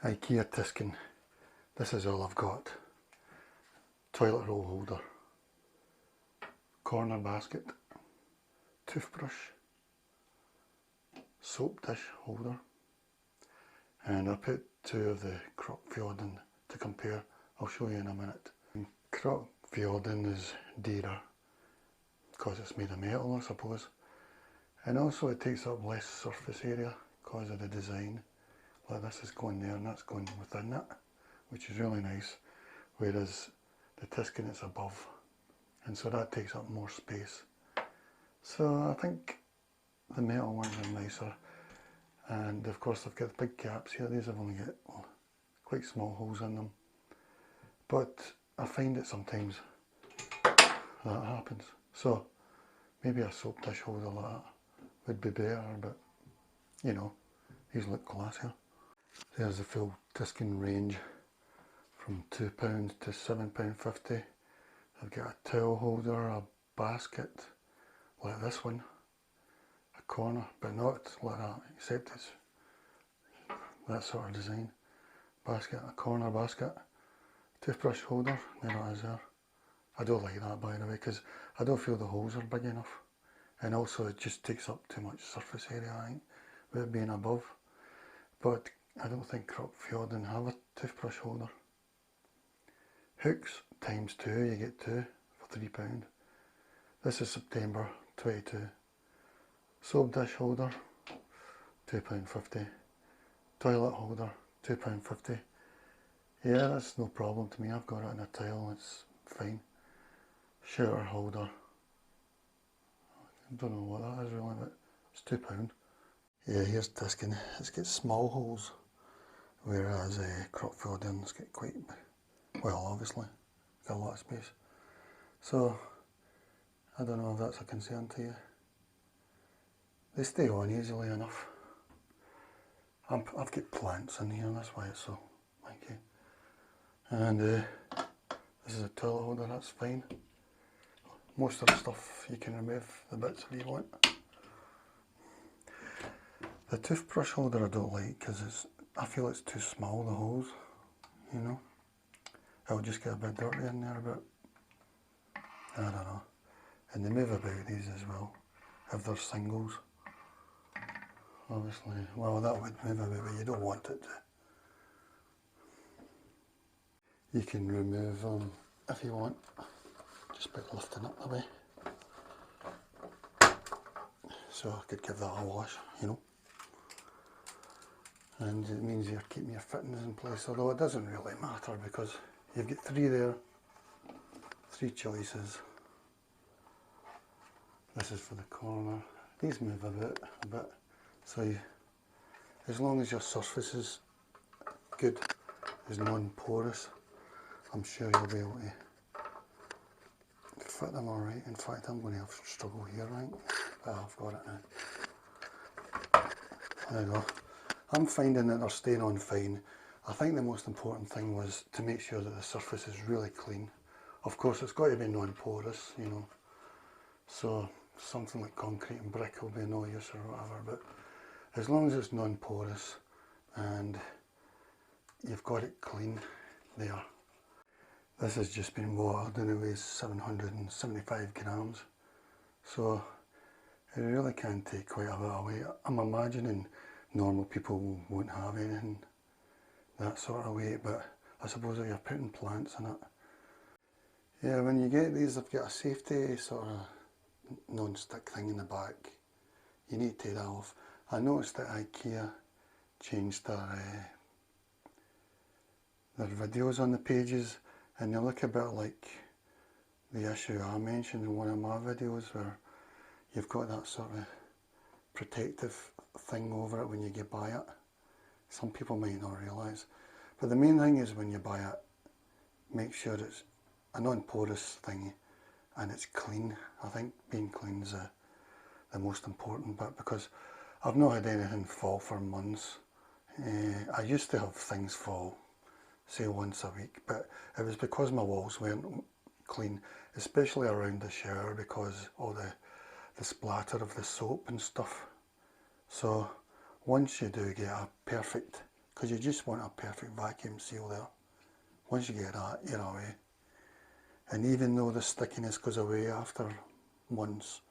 IKEA Tisken. This is all I've got. Toilet roll holder, corner basket, toothbrush, soap dish holder, and I put two of the Krokfjorden to compare. I'll show you in a minute. Krokfjorden is dearer because it's made of metal, I suppose, and also it takes up less surface area because of the design. Like this is going there and that's going within it, which is really nice, whereas the Tisken is above, and so that takes up more space. So I think the metal ones are nicer, and of course they've got big caps here. These have only got quite small holes in them, but I find that sometimes that happens. So maybe a soap dish holder like that would be better, but you know, these look classier. There's the full Tisken range from £2 to £7.50. I've got a towel holder, a basket like this one, a corner, but not like that, except it's that sort of design. Basket, a corner basket, toothbrush holder, there it is there. I don't like that, by the way, because I don't feel the holes are big enough, and also it just takes up too much surface area, I think, with it being above. But I don't think Krokfjorden have a toothbrush holder. Hooks times 2, you get 2 for £3. This is September 22. Soap dish holder, £2.50. Toilet holder, £2.50. Yeah, that's no problem to me. I've got it in a tile, it's fine. Shower holder, I don't know what that is really, but it's £2. Yeah, here's Tisken. It's got small holes, whereas Krokfjorden's got quite, well, obviously, got a lot of space. So, I don't know if that's a concern to you. They stay on easily enough. I've got plants in here, that's why it's so wanky. And this is a toilet holder, that's fine. Most of the stuff you can remove the bits if you want. The toothbrush holder I don't like because I feel it's too small, the holes, you know. It'll just get a bit dirty in there, but I don't know. And they move about these as well, if they're singles. Obviously, well, that would move about, but you don't want it to. You can remove them if you want, just by lifting up the way. So I could give that a wash, you know. And it means you're keeping your fittings in place, although it doesn't really matter because you've got 3 there, 3 choices. This is for the corner. These move about a bit, so as long as your surface is good, is non-porous, I'm sure you'll be able to fit them alright. In fact, I'm going to have to struggle here, right? But I've got it now. There you go. I'm finding that they're staying on fine. I think the most important thing was to make sure that the surface is really clean. Of course, it's got to be non-porous, you know. So something like concrete and brick will be no use or whatever, but as long as it's non-porous and you've got it clean there. This has just been watered and it weighs 775 grams, so it really can take quite a bit of weight. I'm imagining normal people won't have anything that sort of weight, but I suppose if you're putting plants in it. Yeah, when you get these, they've got a safety sort of non-stick thing in the back. You need to take that off. I noticed that IKEA changed their videos on the pages, and they look a bit like the issue I mentioned in one of my videos, where you've got that sort of protective thing over it when you get buy it. Some people might not realise, but the main thing is when you buy it, make sure it's a non-porous thing and it's clean. I think being clean is the most important bit, because I've not had anything fall for months. I used to have things fall, say once a week, but it was because my walls weren't clean, especially around the shower, because all the splatter of the soap and stuff. So once you do get a perfect because you just want a perfect vacuum seal there. Once you get that, you're away. And even though the stickiness goes away after months,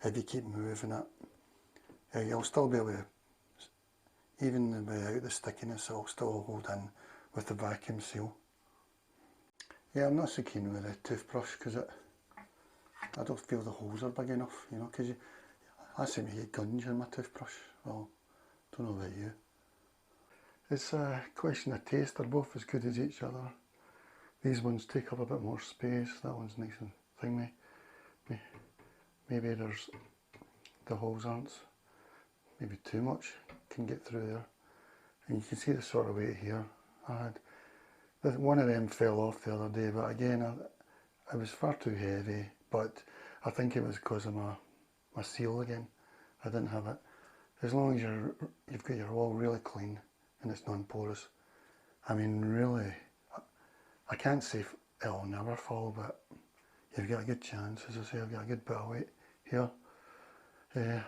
if you keep moving it, you'll still be able to, even without the stickiness, it'll still hold in with the vacuum seal. Yeah, I'm not so keen with the toothbrush because I don't feel the holes are big enough, you know, because I seem to get gunge in my toothbrush. Well, don't know about you. It's a question of taste, they're both as good as each other. These ones take up a bit more space, that one's nice and thingy. Maybe there's, the holes aren't, maybe too much can get through there. And you can see the sort of weight here. One of them fell off the other day, but again, it was far too heavy, but I think it was because of my seal again. I didn't have it. As long as you've got your wall really clean and it's non-porous, I mean really, I can't say it'll never fall, but you've got a good chance. As I say, I've got a good bit of weight here. And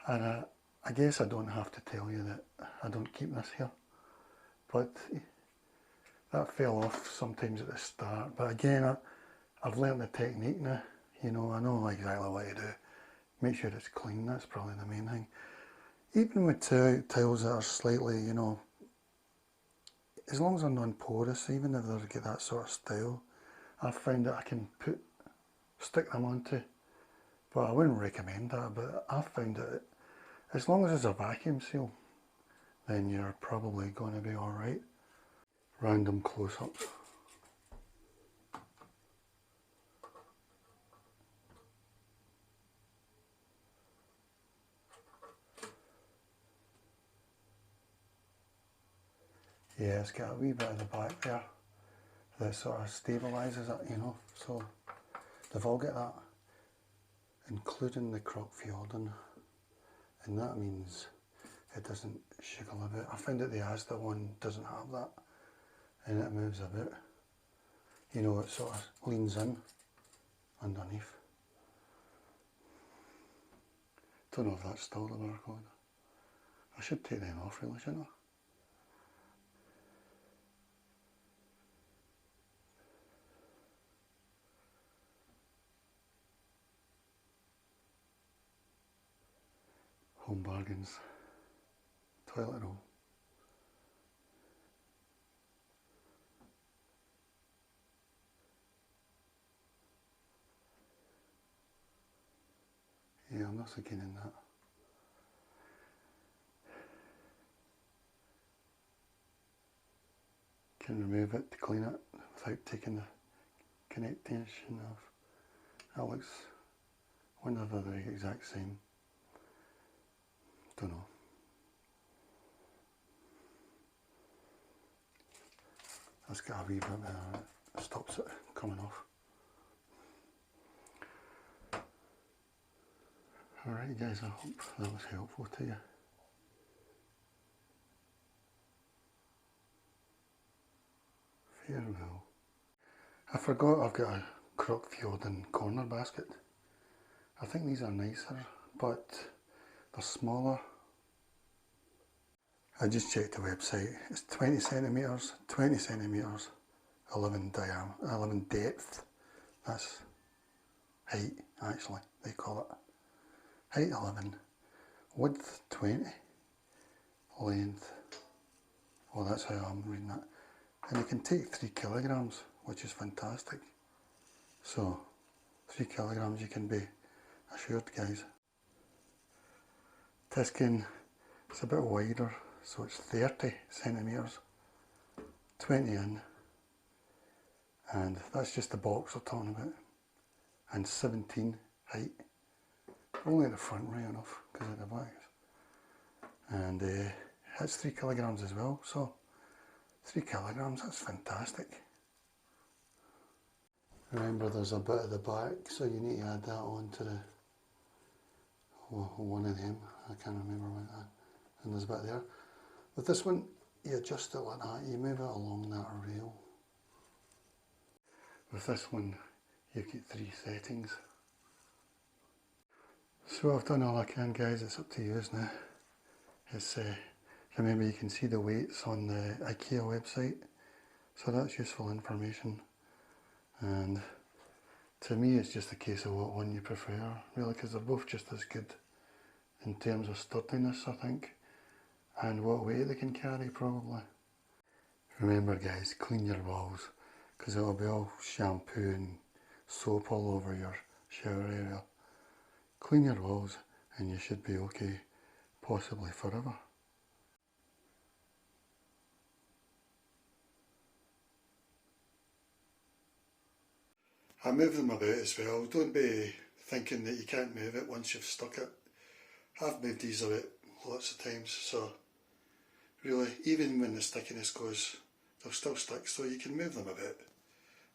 I guess I don't have to tell you that I don't keep this here, but that fell off sometimes at the start. But again, I've learnt the technique now. You know, I know exactly what to do. Make sure it's clean, that's probably the main thing. Even with tiles that are slightly, you know, as long as they're non-porous, even if they've got that sort of style, I've found that I can stick them onto. But I wouldn't recommend that, but I've found that as long as it's a vacuum seal, then you're probably going to be alright. Random close-ups. Yeah, it's got a wee bit at the back there that sort of stabilises it, you know, so they've all got that, including the Krokfjorden, and that means it doesn't shiggle a bit. I found that the Asda one doesn't have that, and it moves a bit, you know, it sort of leans in underneath. Don't know if that's still the barcode. I should take them off really, shouldn't I? Home Bargains toilet roll. Yeah, I'm not so keen in that. Can remove it to clean it without taking the connectation off. That looks, wonder if they're the exact same. Don't know. That's got a wee bit there, it stops it coming off. Alright guys, I hope that was helpful to you. Farewell. I forgot I've got a Krokfjorden corner basket. I think these are nicer, but they're smaller. I just checked the website. It's 20 centimetres, 20 centimetres, 11 depth. That's height, actually, they call it. Height 11, width 20, length, well that's how I'm reading it. And it can take 3 kilograms, which is fantastic. So, 3 kilograms you can be assured, guys. Tisken, it's a bit wider, so it's 30 centimetres, 20 in, and that's just the box we're talking about, and 17 height, only at the front right enough because of the back, and it's 3 kilograms as well, so 3 kilograms, that's fantastic. Remember there's a bit at the back, so you need to add that on to the, one of them, I can't remember what that, and there's a bit there. With this one, you adjust it like that, you move it along that rail. With this one, you've got 3 settings. So I've done all I can, guys, it's up to you now. It's, Remember, you can see the weights on the IKEA website, so that's useful information. And to me it's just a case of what one you prefer, really, because they're both just as good in terms of sturdiness, I think, and what weight they can carry probably. Remember guys, clean your walls, because it'll be all shampoo and soap all over your shower area. Clean your walls and you should be okay, possibly forever. I move them about as well. Don't be thinking that you can't move it once you've stuck it. I've moved these about lots of times, so really, even when the stickiness goes, they'll still stick, so you can move them about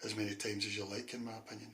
as many times as you like, in my opinion.